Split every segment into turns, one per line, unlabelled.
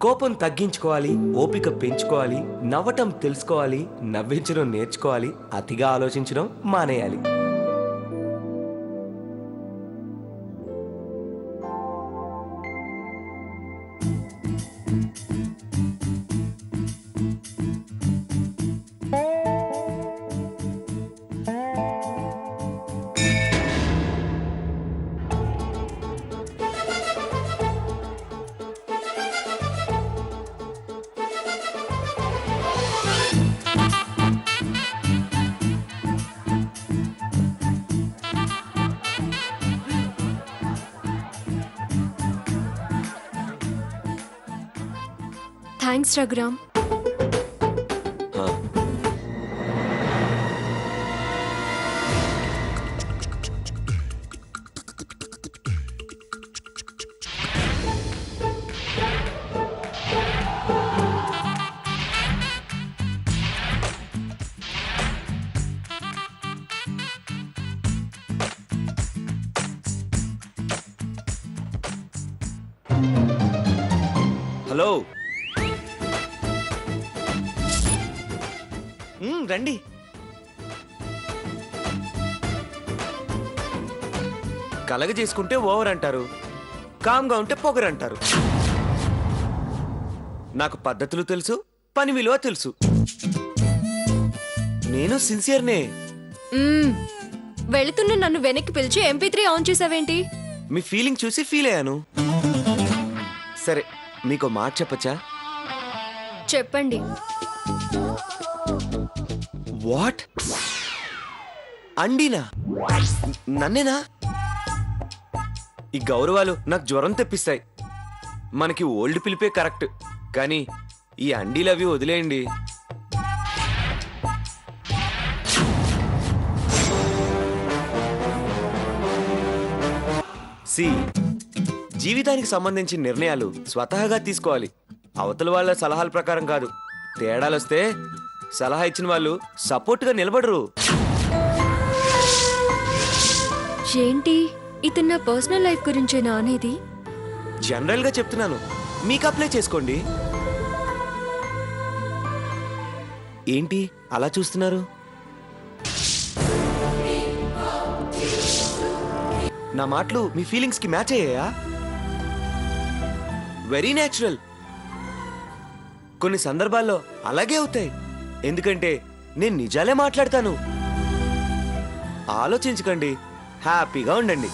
కోపం తగ్గించుకోవాలి, ఓపిక పెంచుకోవాలి, నవ్వటం తెలుసుకోవాలి, నవ్వించడం నేర్చుకోవాలి, అతిగా ఆలోచించడం మానేయాలి.
థ్యాంక్స్ రఘురామ్.
హలో, రండి. కలగ చేసుకుంటే ఓవర్ అంటారు, కామ్గా ఉంటే పొగరంటారు. నాకు పద్ధతులు తెలుసు, పని విలువ తెలుసు. నేను సిన్సియర్నే.
వెళుతున్న నన్ను వెనక్కి పిలిచి MP3 ఆన్ చేసావేంటి?
మీ ఫీలింగ్ చూసి ఫీల్ అయ్యాను. సరే, మీకు మాట చెప్పచ్చా?
చెప్పండి.
వాట్? అండినా? నన్నేనా? ఈ గౌరవాలు నాకు జ్వరం తెప్పిస్తాయి. మనకి ఓల్డ్ పిలిపే కరెక్ట్, కానీ ఈ అండీలు అవి వదిలేయండి. జీవితానికి సంబంధించిన నిర్ణయాలు స్వతహాగా తీసుకోవాలి, అవతల వాళ్ళ సలహాల ప్రకారం కాదు. తేడాలొస్తే సలహా ఇచ్చిన వాళ్ళు సపోర్ట్గా నిలబడరు.
ఏంటి ఇతను నా పర్సనల్ లైఫ్ గురించేనా అనేది?
జనరల్ గా చెప్తున్నాను, మీకు అప్లై చేసుకోండి. ఏంటి అలా చూస్తున్నారు? నా మాటలు మీ ఫీలింగ్స్ కి మ్యాచ్ అయ్యాయా? Very natural. కొన్ని సందర్భాల్లో అలాగే అవుతాయి, ఎందుకంటే నేను నిజాలే మాట్లాడతాను. ఆలోచించకండి, హ్యాపీగా ఉండండి.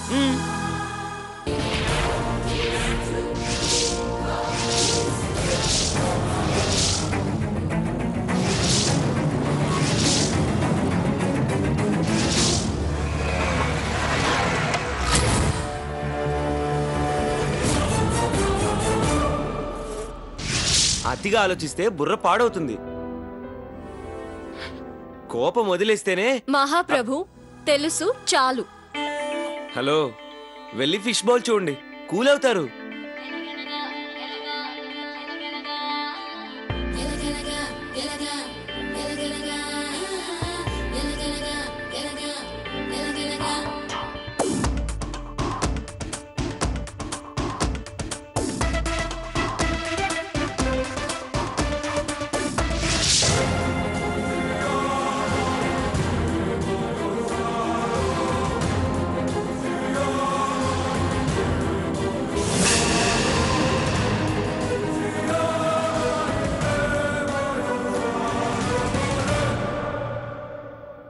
అతిగా ఆలోచిస్తే బుర్ర పాడవుతుంది. కోపం వదిలేస్తేనే.
మహాప్రభు తెలుసు, చాలు.
హలో, వెళ్ళి ఫిష్ బౌల్ చూడండి, కూల్ అవుతారు.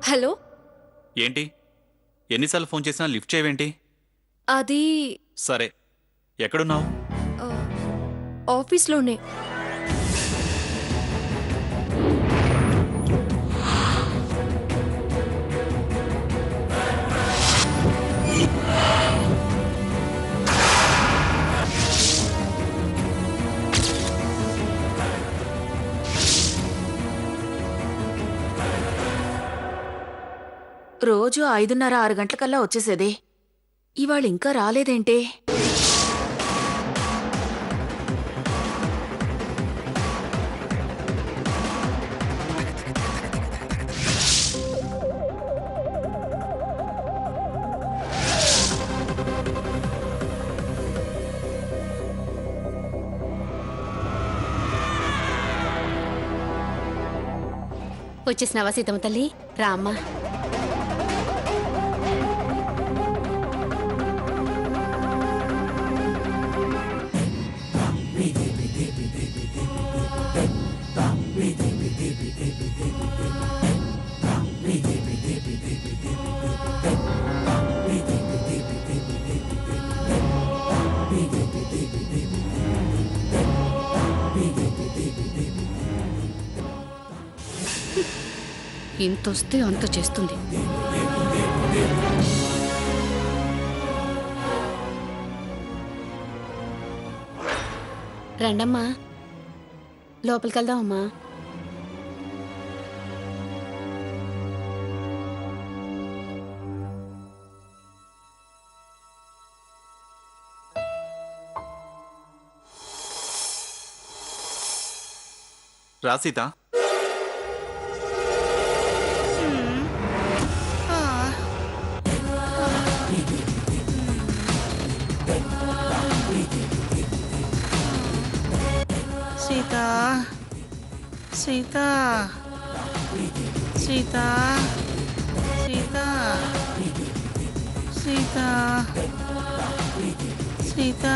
హలో.
ఏంటి ఎన్నిసార్లు ఫోన్ చేసినా లిఫ్ట్ చేయవేంటి?
అది
సరే, ఎక్కడున్నావు?
ఆఫీస్లోనే.
రోజు 5:30-6 గంటలకల్లా వచ్చేసేదే. ఇవాళ ఇంకా రాలేదేంటే?
వచ్చేసినావా సీతమ్మ తల్లి? రా అమ్మా. ఇంతొస్తే అంత చేస్తుంది. రండమ్మా, లోపలికి వెళ్దామమ్మా.
రా సీత.
సీతా సీతా సీతా సీతా సీతా సీతా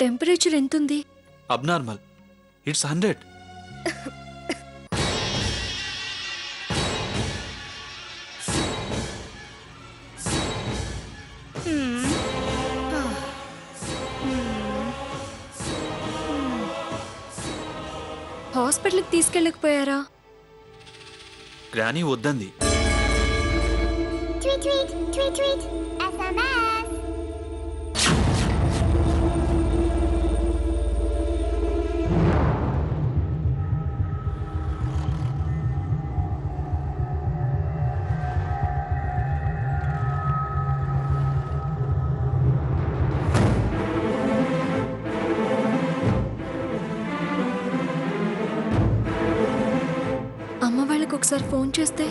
టెంపరేచర్ ఎంతుంది?
అబ్నార్మల్. ఇట్స్ 100.
హాస్పిటల్కి తీసుకెళ్ళకపోయారా?
Granny వద్దంది.
Tweet, tweet, tweet, tweet, SMS.
అమ్మ వాళ్ళకి ఒకసారి ఫోన్ చేస్తే.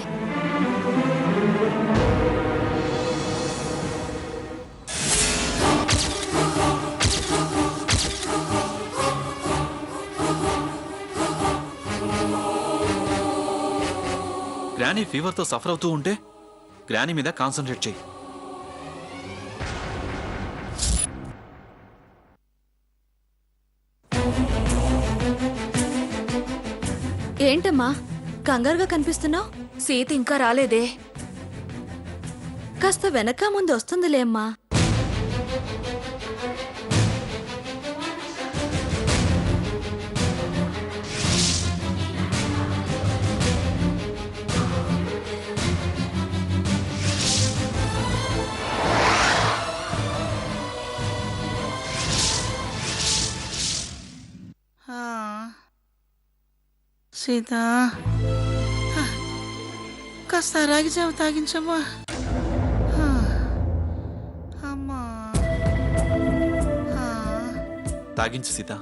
గ్రానీ ఫీవర్తో సఫర్ అవుతూ ఉంటే గ్రానీ మీద కాన్సన్ట్రేట్ చెయ్యి.
ఏంటమ్మా కంగారుగా కనిపిస్తున్నావు?
సీత ఇంకా రాలేదే.
కాస్త వెనక ముందు వస్తుందిలే అమ్మా.
సీతా కాస్త రాగి జావ తాగించమ్మా. అమ్మా
తాగించు సీత.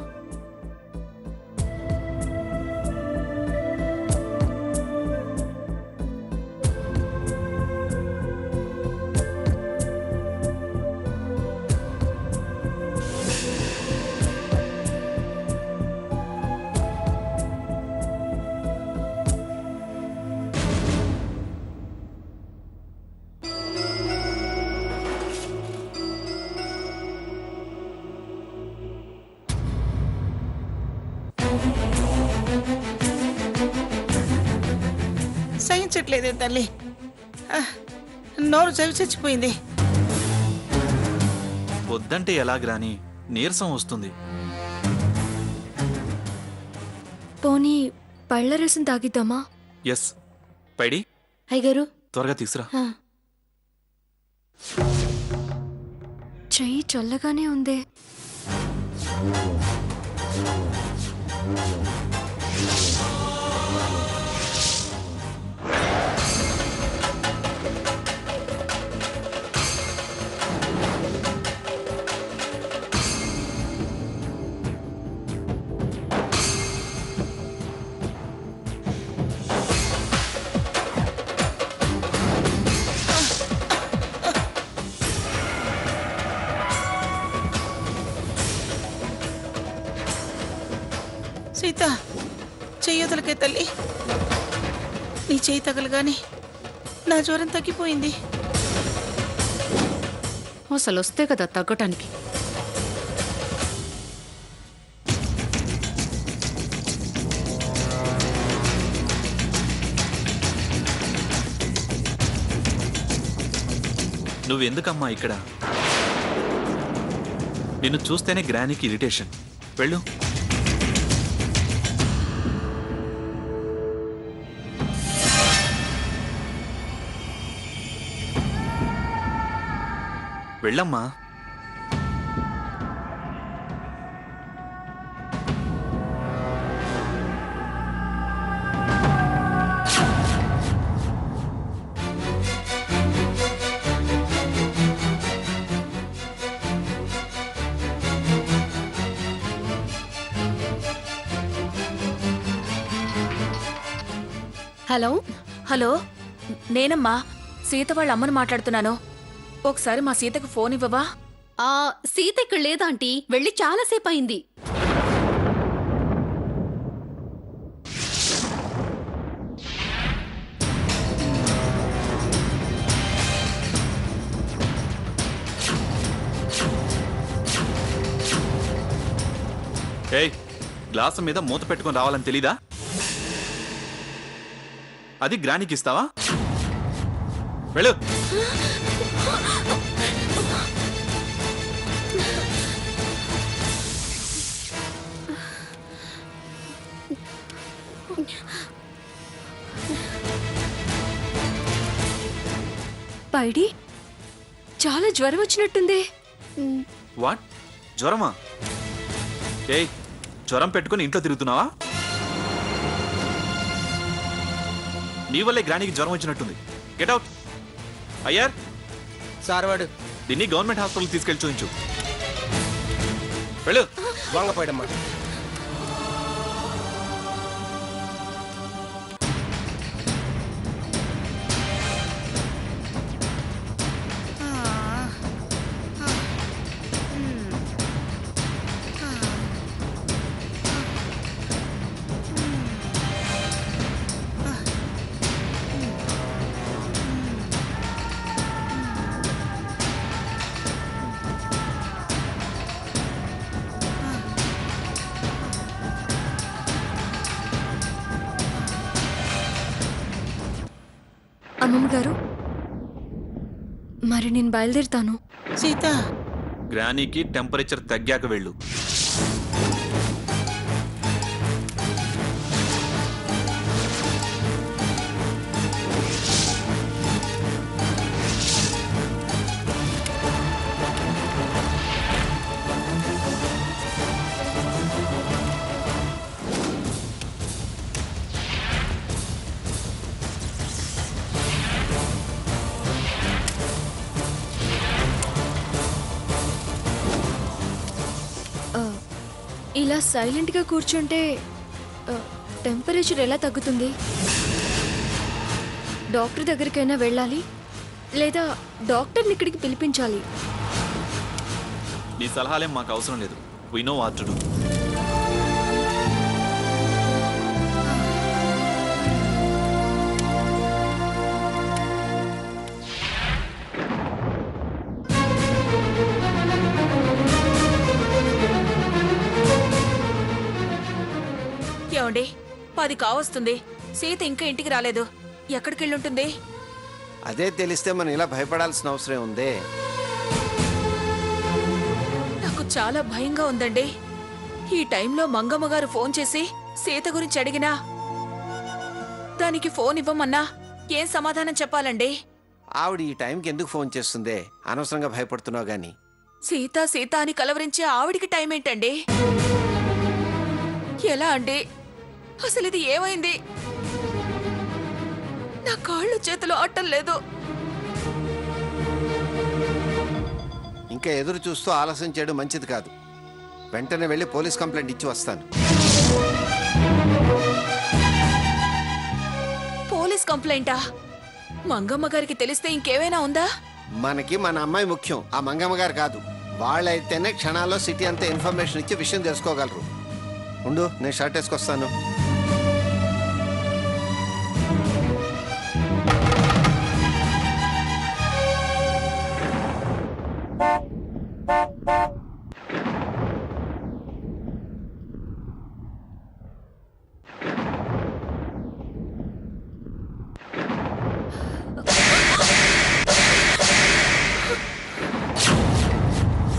సహించట్లేదే తల్లి, నోరు చవి చచ్చిపోయింది.
వద్దంటే ఎలా గ్రానీ? నీరసం వస్తుంది.
పోనీ పళ్ళ రసం తాగిద్దామా?
ఎస్. పైడి
అయ్యగారు
త్వరగా తీసురా.
చెయ్యి చల్లగానే ఉందే.
సీత చెయ్యొదలకే తల్లి. నీ చెయ్యి తగలగాని నా జ్వరం తగ్గిపోయింది.
అసలు వస్తే కదా తగ్గటానికి.
నువ్వెందుకమ్మా ఇక్కడ? నిన్ను చూస్తేనే గ్రానీకి ఇరిటేషన్. వెళ్ళు. వెళ్ళమ్మా.
హలో
హలో, నేనమ్మా సీత వాళ్ళ అమ్మను మాట్లాడుతున్నాను. ఒకసారి మా సీతకు ఫోన్ ఇవ్వవా?
సీత ఇక్కడ లేదా ఆంటీ, వెళ్ళి చాలాసేపు అయింది.
ఏయ్, గ్లాసు మీద మూత పెట్టుకొని రావాలని తెలీదా? అది గ్రానీకి ఇస్తావా? వెళ్ళు.
పైడి చాలా జ్వరం వచ్చినట్టుంది.
వాట్? జ్వరమా? ఏయ్, జ్వరం పెట్టుకుని ఇంట్లో తిరుగుతున్నావా? నీ వల్లే గ్రానీకి జ్వరం వచ్చినట్టుంది. Get out. అయ్యార్
సార్, వాడు
దీన్ని గవర్నమెంట్ హాస్పిటల్ తీసుకెళ్ళి చూపించు. వెళ్ళు.
వంగపోయడమ్మా.
అమ్మమ్మ గారు, మరి నేను బయలుదేరుతాను.
సీత,
గ్రానీకి టెంపరేచర్ తగ్గాక వెళ్ళు.
ఇలా సైలెంట్గా కూర్చుంటే టెంపరేచర్ ఎలా తగ్గుతుంది? డాక్టర్ దగ్గరికైనా వెళ్ళాలి, లేదా డాక్టర్ని ఇక్కడికి పిలిపించాలి.
నీ సలహాలేం మాకు అవసరం లేదు. We know what to do.
ఏమండి, 10 కావస్తుంది. సీత ఇంకా ఇంటికి రాలేదు. ఎక్కడికి వెళ్ళుంటుంది?
అదే తెలిస్తే మనం ఇలా భయపడాల్సిన అవసరం ఉందే.
నాకు చాలా భయంగా ఉందండి. ఈ టైంలో మంగమ్మ గారు ఫోన్ చేసి సీత గురించి అడిగినా, దానికి ఫోన్ ఇవ్వమన్నా ఏం సమాధానం చెప్పాలండి?
ఆవిడ ఈ టైంకి ఎందుకు ఫోన్ చేస్తుందే? అనవసరంగా భయపడుతున్నావు గాని.
సీత సీత అని కలవరించే ఆవిడికి టైం ఏంటండి? ఎలా అండి? అసలు ఇది ఏమైంది? నా కాళ్ళు చేతులు ఆటం లేదు.
ఇంకా ఎదురు చూస్తూ ఆలస్యం చేయడం మంచిది కాదు. వెంటనే వెళ్ళి పోలీస్ కంప్లైంట్ ఇచ్చి వస్తాను.
పోలీస్ కంప్లైంటా? మంగమ్మ గారికి తెలిస్తే ఇంకేమైనా ఉందా?
మనకి మన అమ్మాయి ముఖ్యం, ఆ మంగమ్మ గారు కాదు. వాళ్ళైతేనే క్షణాల్లో సిటీ అంతా ఇన్ఫర్మేషన్ ఇచ్చి విషయం తెలుసుకోగలరు. ఉండు, నేను షర్ట్ వేసుకొస్తాను.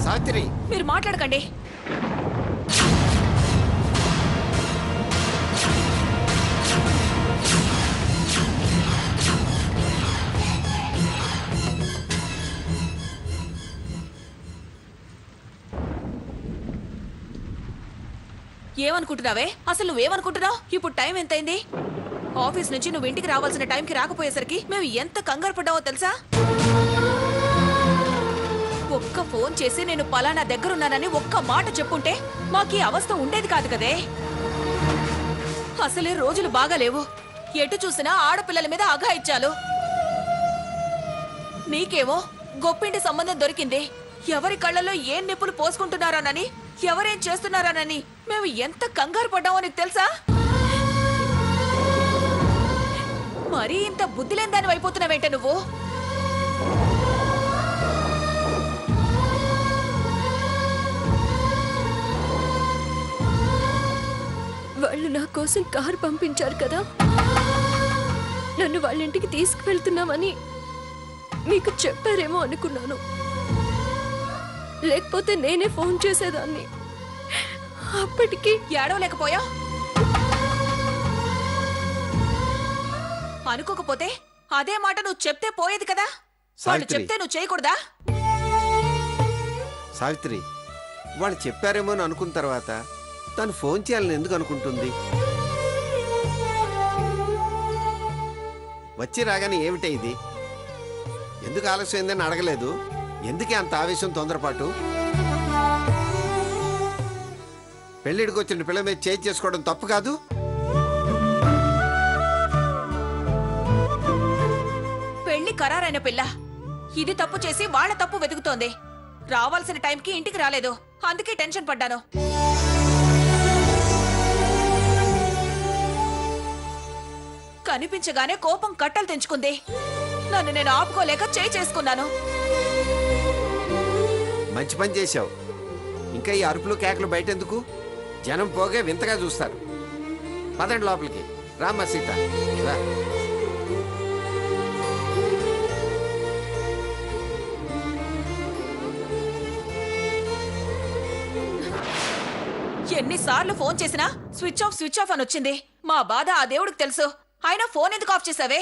సావిత్రి,
మీరు మాట్లాడకండి. ఏమనుకుంటున్నావే? అసలు నువ్వేమనుకుంటున్నావు? ఇప్పుడు టైం ఎంతైంది? ఆఫీస్ నుంచి నువ్వు ఇంటికి రావాల్సిన టైంకి రాకపోయేసరికి మేము ఎంత కంగారు పడ్డావో తెలుసా? ఒక్క ఫోన్ చేసి నేను పలానా దగ్గరున్నానని ఒక్క మాట చెప్పుంటే మాకీ అవస్థ ఉండేది కాదు కదే. అసలే రోజులు బాగాలేవు. ఎటు చూసినా ఆడపిల్లల మీద అఘాయిత్యాలు. నీకేమో గొప్పింటి సంబంధం దొరికింది. ఎవరి కళ్ళల్లో ఏం నిప్పులు పోసుకుంటున్నారోనని, ఎవరేం చేస్తున్నారోనని మేము ఎంత కంగారు పడ్డామో నీకు తెలుసా? మరీ ఇంత బుద్ధిలేని దాని అయిపోతున్నావేంటే నువ్వు?
వాళ్ళు నా కోసం కారు పంపించారు కదా, నన్ను వాళ్ళ ఇంటికి తీసుకువెళ్తున్నామని మీకు చెప్పారేమో అనుకున్నాను. లేకపోతే నేనే ఫోన్ చేసేదాన్ని. అప్పటికి
ఏడవలేకపోయా? అనుకోకపోతే అదే మాట నువ్వు చెప్తే పోయేది కదా. వాళ్ళు
సావిత్రి.
చెప్తే నువ్వు చేయకూడదా?
సావిత్రి, వాళ్ళు చెప్పారేమో అని అనుకున్న తర్వాత తను ఫోన్ చేయాలని ఎందుకు అనుకుంటుంది? వచ్చి రాగానే ఏమిటే ఇది? ఎందుకు ఆలస్యమైందని అడగలేదు? ఎందుకే అంత ఆవేశం, తొందరపాటు? పెళ్ళిడికి వచ్చిన పిల్ల మీద చేయి చేసుకోవడం తప్పు కాదు.
పెళ్లి ఖరారైన పిల్ల ఇది తప్పు చేసి వాళ్ళ తప్పు వెతుకుతోంది. రావాల్సిన టైంకి ఇంటికి రాలేదు, అందుకే టెన్షన్ పడ్డాను. కనిపించగానే కోపం కట్టలు తెంచుకుంది. నన్ను నేను ఆపుకోలేక చేయి చేసుకున్నాను.
మంచి పని చేశావు. ఇంకా ఈ అరుపులు కేకలు బయటెందుకు? జనం పోగే వింతగా చూస్తారు. పదండి లోపలికి. రామ్మా సీత, రా.
ఎన్నిసార్లు ఫోన్ చేసినా స్విచ్ ఆఫ్ అని వచ్చింది. మా బాధ ఆ దేవుడికి తెలుసు. అయినా ఫోన్ ఎందుకు ఆఫ్ చేసావే?